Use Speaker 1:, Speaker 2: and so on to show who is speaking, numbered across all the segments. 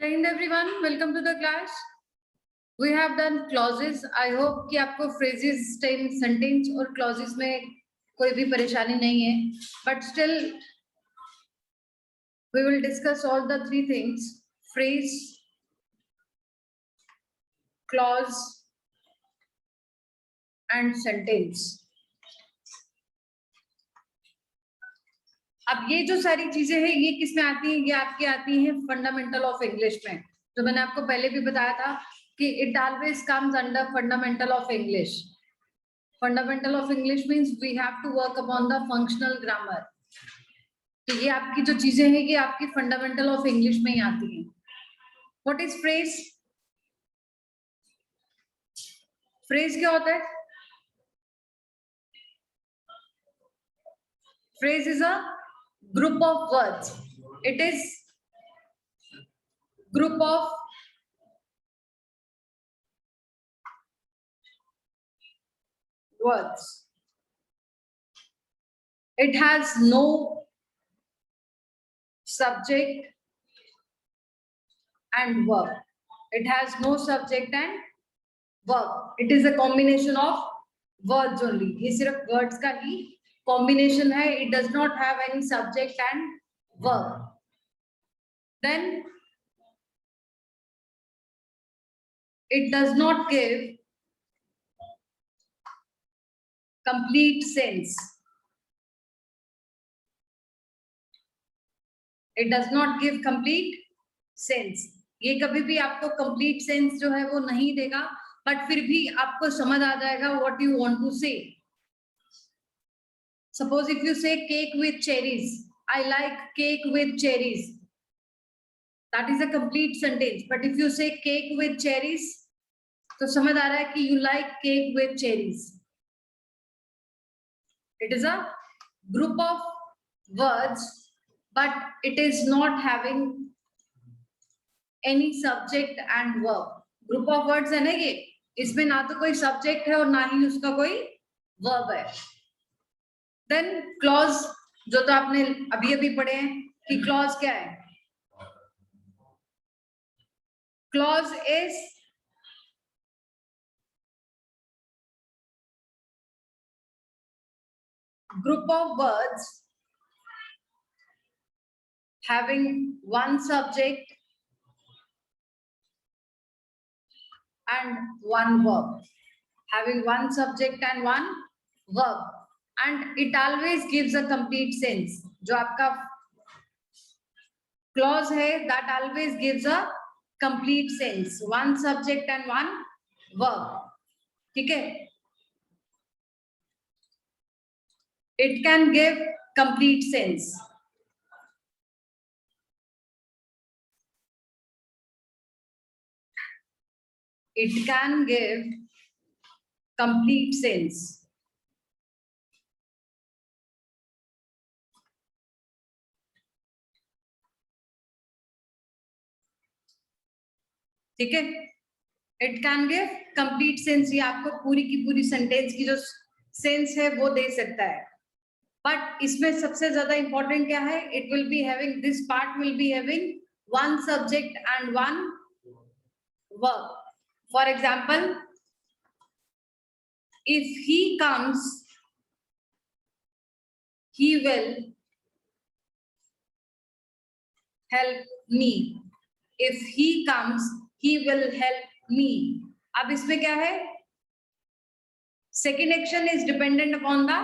Speaker 1: Jai Hind everyone, welcome to the class. We have done clauses. I hope कि आपको phrases, sentence और clauses में कोई भी परेशानी नहीं है. But still, we will discuss all the three things: phrase, clause, and sentence. अब ये जो सारी चीजें हैं ये किस में आती हैं? ये आपकी आती हैं फंडामेंटल ऑफ इंग्लिश में. तो मैंने आपको पहले भी बताया था कि it always comes under fundamental of English. Fundamental of English means we have to work upon the functional grammar. तो ये आपकी जो चीजें हैं ये आपकी फंडामेंटल ऑफ इंग्लिश में ही आती हैं. What is phrase? फ्रेज क्या होता है? Phrase is a group of words. It is group of words. It has no subject and verb. It has no subject and verb. It is a combination of words only. ये सिर्फ words का ही combination है. It does not have any subject and verb. Then it does not give complete sense. It does not give complete sense. ये कभी भी आपको complete sense जो है वो नहीं देगा, but फिर भी आपको समझ आ जाएगा what you want to say. Suppose if you say cake with cherries, I like cake with cherries. That is a complete sentence. But if you say cake with cherries, तो समझ आ रहा है कि you like cake with cherries. It is a group of words, but it is not having any subject and verb. Group of words है ना ये, इसमें ना तो कोई subject है और ना ही उसका कोई verb है. Then clause, जो तो आपने अभी अभी पढ़े हैं कि clause क्या है? Clause is group of words having one subject and one verb. Having one subject and one verb. And it always gives a complete sense. जो आपका clause है, that always gives a complete sense. One subject and one verb. ठीक है? It can give complete sense. It can give complete sense. ठीक है? It can give complete sense. ये आपको पूरी की पूरी सेंटेंस की जो सेंस है वो दे सकता है. बट इसमें सबसे ज्यादा इंपॉर्टेंट क्या है? It will be having, this part will be having one subject and one verb. For example, if he comes, he will help me. If he comes, he will help me. अब इसमें क्या है? Second action is dependent upon the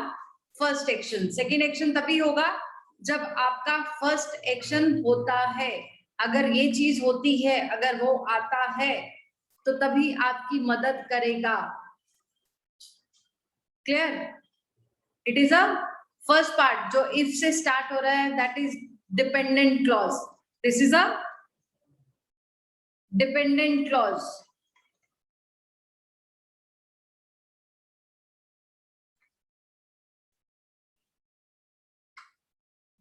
Speaker 1: first action. Second action तभी होगा जब आपका first action होता है. अगर ये चीज होती है, अगर वो आता है, तो तभी आपकी मदद करेगा. Clear? It is a first part जो if से start हो रहा है, that is dependent clause. This is a dependent clause.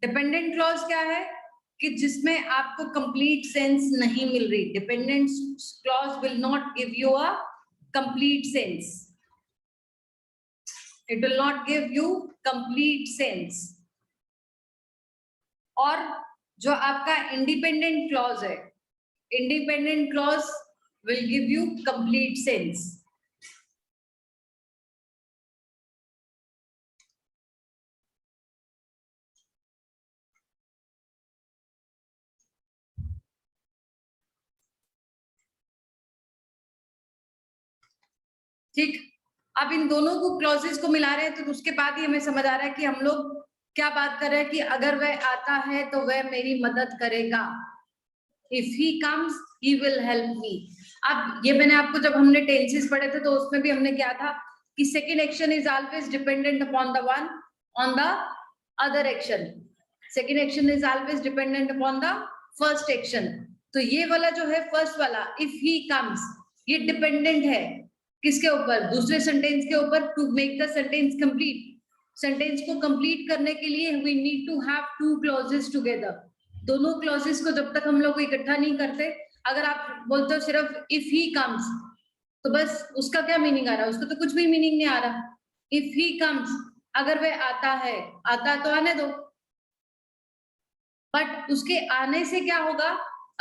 Speaker 1: Dependent clause क्या है? कि जिसमें आपको कंप्लीट सेंस नहीं मिल रही. Dependent clause will not give you a complete sense. It will not give you complete sense. और जो आपका इंडिपेंडेंट क्लॉज है, Independent clause will give you complete sense. ठीक, अब इन दोनों को क्लॉजेस को मिला रहे हैं तो उसके बाद ही हमें समझ आ रहा है कि हम लोग क्या बात कर रहे हैं कि अगर वह आता है तो वह मेरी मदद करेगा. If he comes, he will help me. अब ये मैंने आपको जब हमने टेंसेस पढ़े थे तो उसमें भी हमने क्या था कि second action is always dependent upon the one on the other action. Second action is always dependent upon the first action. तो ये वाला जो है फर्स्ट वाला इफ ही कम्स, ये डिपेंडेंट है किसके ऊपर? दूसरे सेंटेंस के ऊपर. To make the sentence complete, sentence को कंप्लीट करने के लिए we need to have two clauses together. दोनों क्लॉजेस को जब तक हम लोग इकट्ठा नहीं करते, अगर आप बोलते हो सिर्फ इफ ही कम्स तो बस उसका क्या मीनिंग आ रहा है? उसका तो कुछ भी मीनिंग नहीं आ रहा. इफ ही कम्स, अगर वह आता है, आता तो आने दो, बट उसके आने से क्या होगा?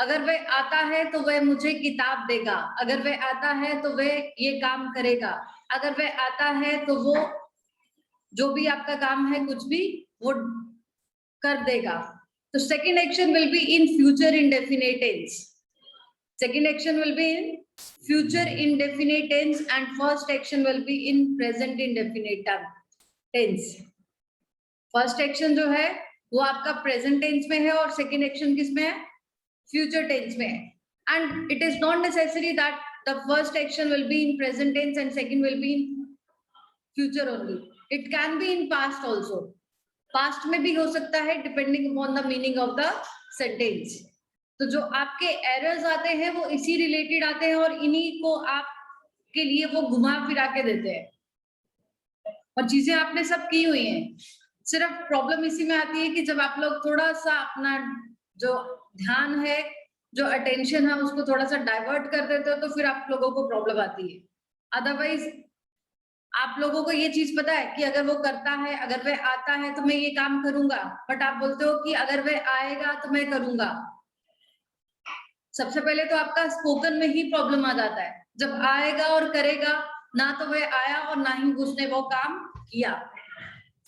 Speaker 1: अगर वह आता है तो वह मुझे किताब देगा, अगर वह आता है तो वह ये काम करेगा, अगर वह आता है तो वो जो भी आपका काम है कुछ भी वो कर देगा. तो second action will be in future indefinite tense. Second action will be in future indefinite tense and first action will be in present indefinite tense. First action जो है वो आपका present tense में है और second action किस में है? Future tense में है. And it is not necessary that the first action will be in present tense and second will be in future only. It can be in past also. Past में भी हो सकता है depending upon the meaning of the sentence. तो जो आपके errors आते हैं वो इसी रिलेटेड आते हैं और इन्हीं को आपके लिए वो घुमा फिरा के देते हैं और चीजें आपने सब की हुई हैं. सिर्फ प्रॉब्लम इसी में आती है कि जब आप लोग थोड़ा सा अपना जो ध्यान है, जो अटेंशन है, उसको थोड़ा सा डाइवर्ट कर देते हो तो फिर आप लोगों को प्रॉब्लम आती है. अदरवाइज आप लोगों को ये चीज पता है कि अगर वो करता है, अगर वह आता है तो मैं ये काम करूंगा, बट आप बोलते हो कि अगर वह आएगा तो मैं करूंगा. सबसे पहले तो आपका स्पोकन में ही प्रॉब्लम आ जाता है. जब आएगा और करेगा, ना तो वह आया और ना ही उसने वो काम किया.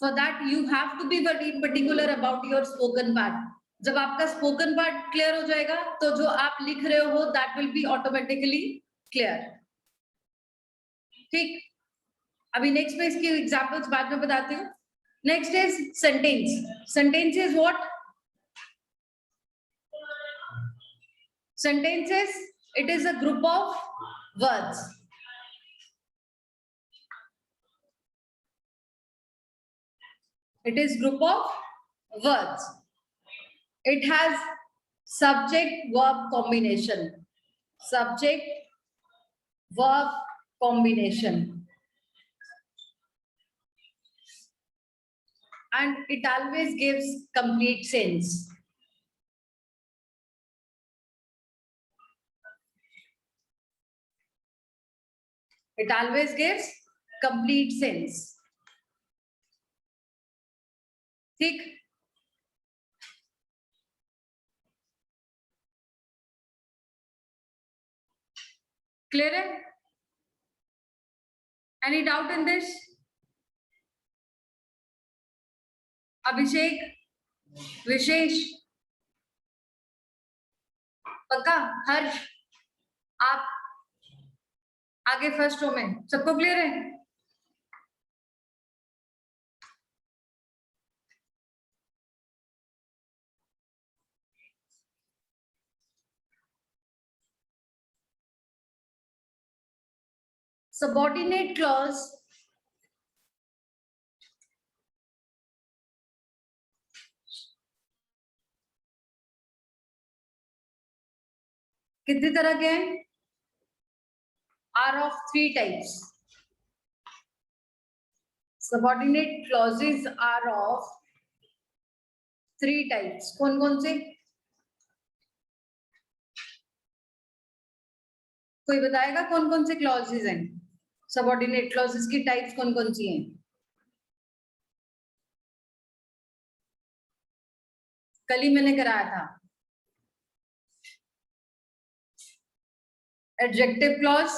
Speaker 1: For that you have to be very particular about your spoken part. जब आपका स्पोकन पार्ट क्लियर हो जाएगा तो जो आप लिख रहे हो that will be automatically clear. ठीक, अभी नेक्स्ट में इसकी एग्जांपल्स बाद में बताती हूँ. Next is sentence. Sentence is what? Sentences, it is a group of words. It is group of words. It has subject verb combination. Subject verb combination. And it always gives complete sense. It always gives complete sense. ठीक, clear है? Any doubt in this? अभिषेक, विशेष, पक्का? हर्ष, आप आगे first row में सबको clear है? Subordinate clause कितनी तरह के हैं? Are of three types. Subordinate clauses are of three types. कौन कौन से? कोई बताएगा कौन कौन से क्लॉजेज हैं? सबऑर्डिनेट क्लॉजेस की टाइप्स कौन कौन सी हैं? कल ही मैंने कराया था. Adjective clause.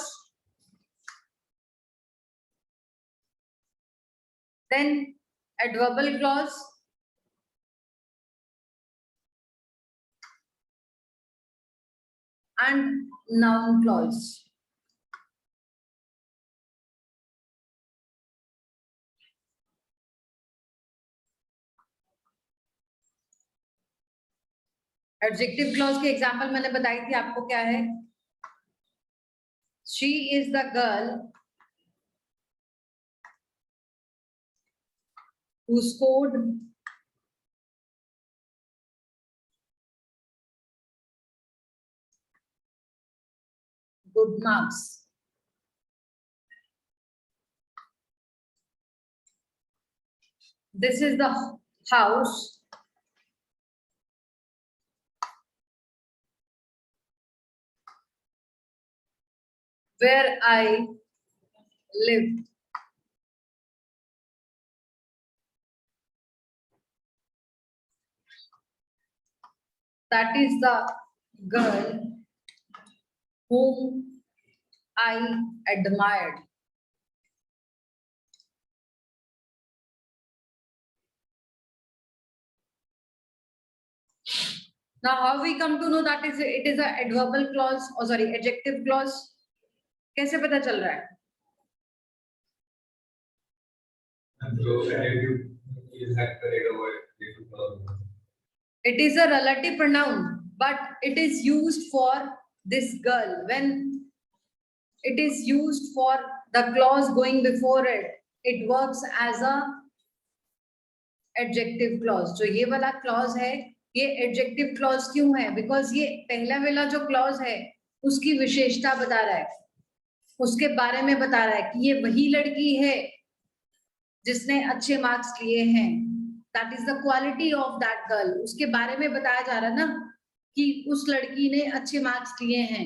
Speaker 1: Then adverbial clause. And noun clause. Adjective clause की एग्जांपल मैंने बताई थी आपको, क्या है? She is the girl who scored good marks. This is the house where I live. That is the girl whom I admired. Now, how we come to know that it is a adverbial clause, or sorry, adjective clause? कैसे पता चल रहा है? It is a relative pronoun, but it is used for this girl. When it is used for the clause going before it, it works as a adjective clause. जो ये वाला clause है, ये adjective clause क्यों है? Because ये पहला वाला जो clause है, उसकी विशेषता बता रहा है, उसके बारे में बता रहा है कि ये वही लड़की है जिसने अच्छे मार्क्स लिए हैं. That is the quality of that girl. उसके बारे में बताया जा रहा है ना कि उस लड़की ने अच्छे मार्क्स लिए हैं.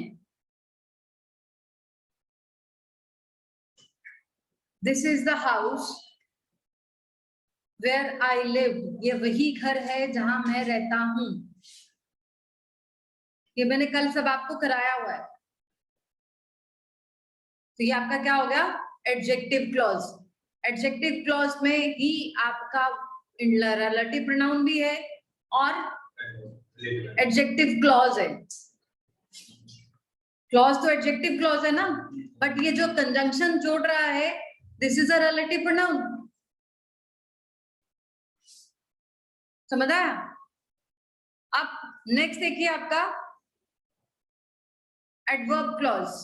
Speaker 1: This is the house where I live. ये वही घर है जहां मैं रहता हूं. ये मैंने कल सब आपको कराया हुआ है. तो ये आपका क्या हो गया? Adjective clause. एडजेक्टिव क्लॉज में ही आपका रिलेटिव प्रोनाउन भी है और एडजेक्टिव क्लॉज है. क्लॉज तो एडजेक्टिव क्लॉज है ना, बट ये जो कंजंक्शन जोड़ रहा है, this is a relative pronoun. समझ आया? अब नेक्स्ट देखिए आपका एडवर्ब क्लॉज.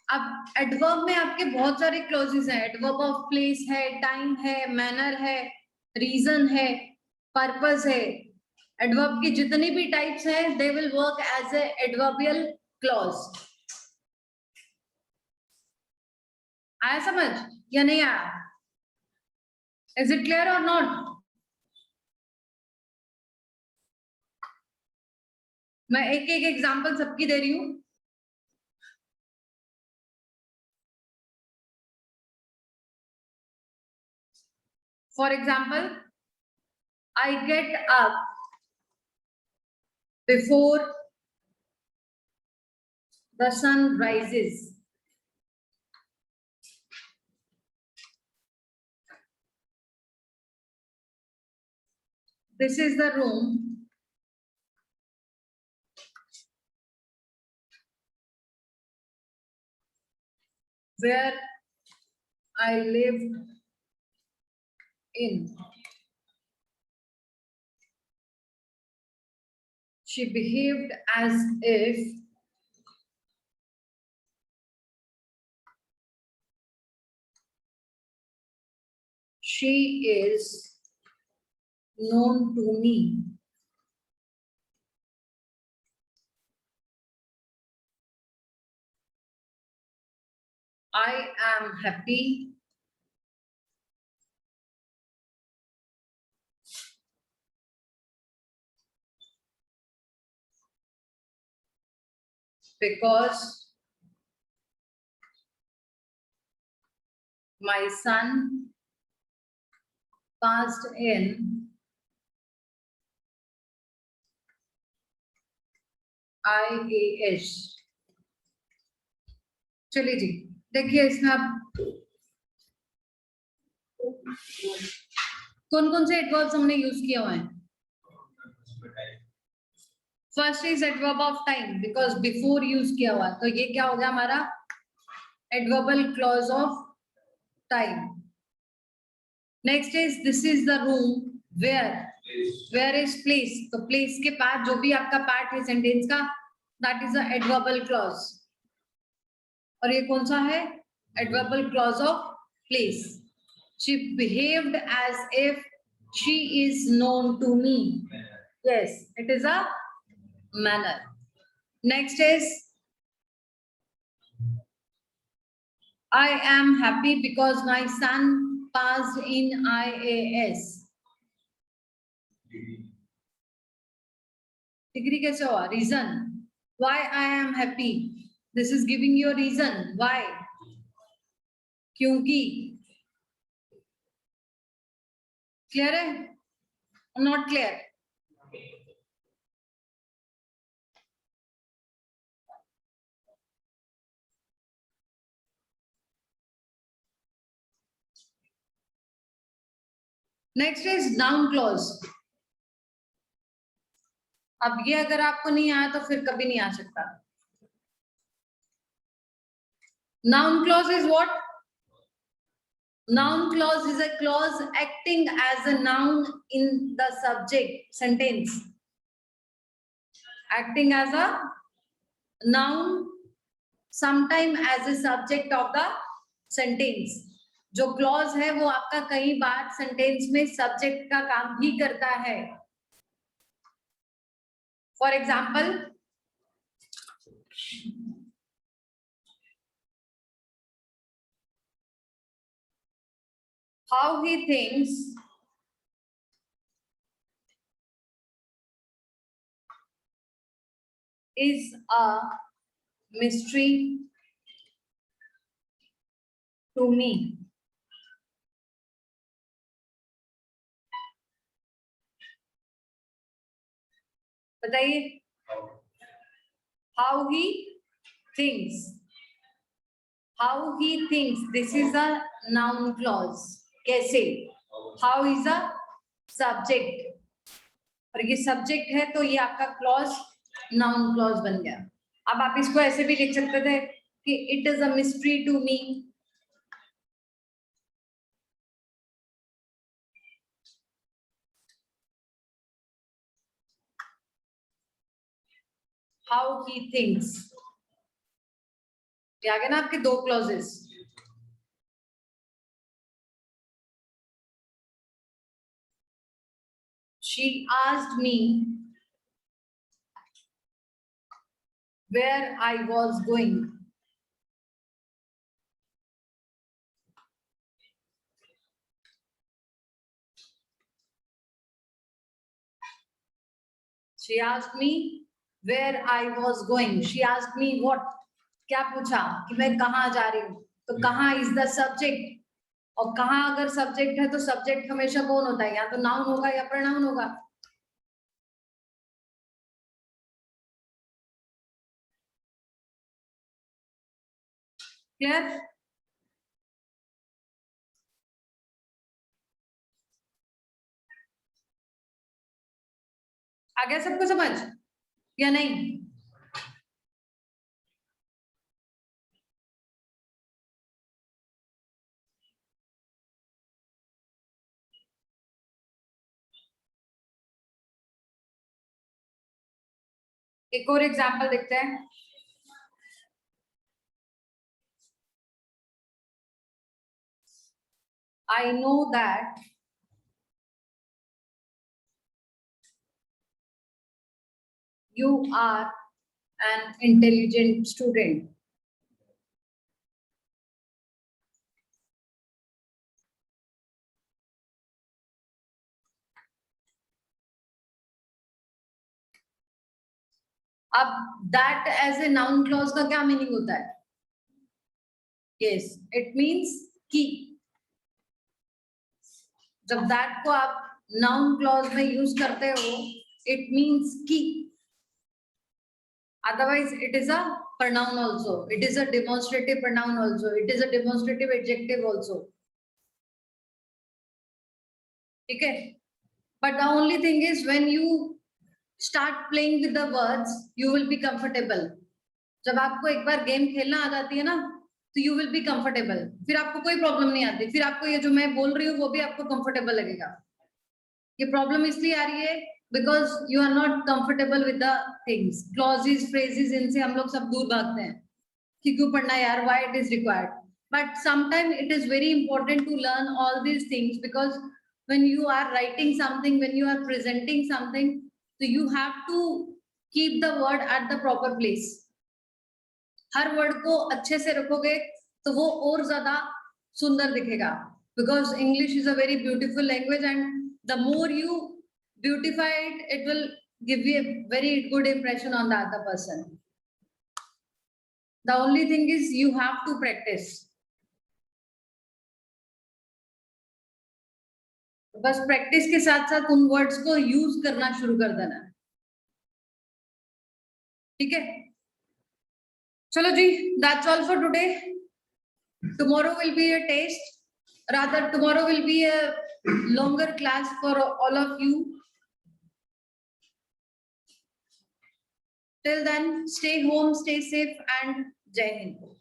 Speaker 1: अब एडवर्ब में आपके बहुत सारे क्लॉजेस हैं. एडवर्ब ऑफ प्लेस है, टाइम है, मैनर है, रीजन है, पर्पस है. एडवर्ब की जितनी भी टाइप्स हैं, they will work as a adverbial clause. आया समझ या नहीं आया? Is it clear or not? मैं एक एक एग्जांपल सबकी दे रही हूं. For example, I get up before the sun rises. This is the room where I live in. She behaved as if she is known to me. I am happy because my son past in IAS। चलिए जी, देखिए इसमें आप कौन कौन से adverbs हमने use किए हुए हैं। First is adverb of time, because before use किया हुआ, तो ये क्या हो गया हमारा adverbial clause of time. Next is this is the room where is place, तो प्लेस के बाद जो भी आपका पार्ट है सेंटेंस का, that is a adverbial clause. और ये कौन सा है, adverbial clause of place. She behaved as if she is known to me. Yes, it is a manner. Next is I am happy because my son passed in IAS. Degree कैसे हुआ? Reason. Why I am happy? This is giving you a reason. Why? क्योंकि। Clear है? Not clear? Next is noun clause. अब ये अगर आपको नहीं आया तो फिर कभी नहीं आ सकता। Noun clause is what? Noun clause is a clause acting as a noun in the subject sentence. Acting as a noun, sometime as a subject of the sentence. जो clause है वो आपका कई बार sentence में subject का काम भी करता है। For example, how he thinks is a mystery to me. बताइए, how he thinks. How he thinks, this is a noun clause. कैसे? How is a subject, और ये subject है तो ये आपका clause noun clause बन गया। अब आप इसको ऐसे भी लिख सकते थे कि it is a mystery to me. How he thinks, ये आ गया ना आपके दो clauses। She asked me where I was going. She asked me where I was going. She asked me what? क्या पूछा कि मैं कहाँ जा रही हूँ, तो कहाँ is the subject, और कहाँ अगर subject है तो subject हमेशा कौन होता है, या तो noun होगा या pronoun होगा। Clear? आ गया सबको समझ या नहीं? एक और एग्जाम्पल देखते हैं। I know that you are an intelligent student. अब that as a noun clause का क्या मीनिंग होता है? Yes, it means कि जब that को आप noun clause में use करते हो, it means कि. Otherwise, it is a pronoun also. It is a demonstrative pronoun also. It is a demonstrative adjective also. Okay. But the only thing is when you start playing with the words, you will be comfortable. जब आपको एक बार game खेलना आ जाती है ना, तो you will be comfortable. फिर आपको कोई प्रॉब्लम नहीं आती. फिर आपको ये जो मैं बोल रही हूँ वो भी आपको comfortable लगेगा. ये प्रॉब्लम इसलिए आ रही है because you are not comfortable with the things. Clauses, phrases, इनसे हम लोग सब दूर भागते हैं कि क्यों पढ़ना यार, why it is required. But sometimes it is very important to learn all these things because when you are writing something, when you are presenting something, so you have to keep the word at the proper place. Her word को अच्छे से रखोगे तो वो और ज्यादा सुंदर दिखेगा. Because English is a very beautiful language and the more you beautify it, it will give you a very good impression on the other person. The only thing is you have to practice. बस practice के साथ साथ उन words को use करना शुरू कर देना. ठीक है, चलो जी, that's all for today. Tomorrow will be a test. Rather, tomorrow will be a longer class for all of you. Till then, stay home, stay safe, and Jai Hind.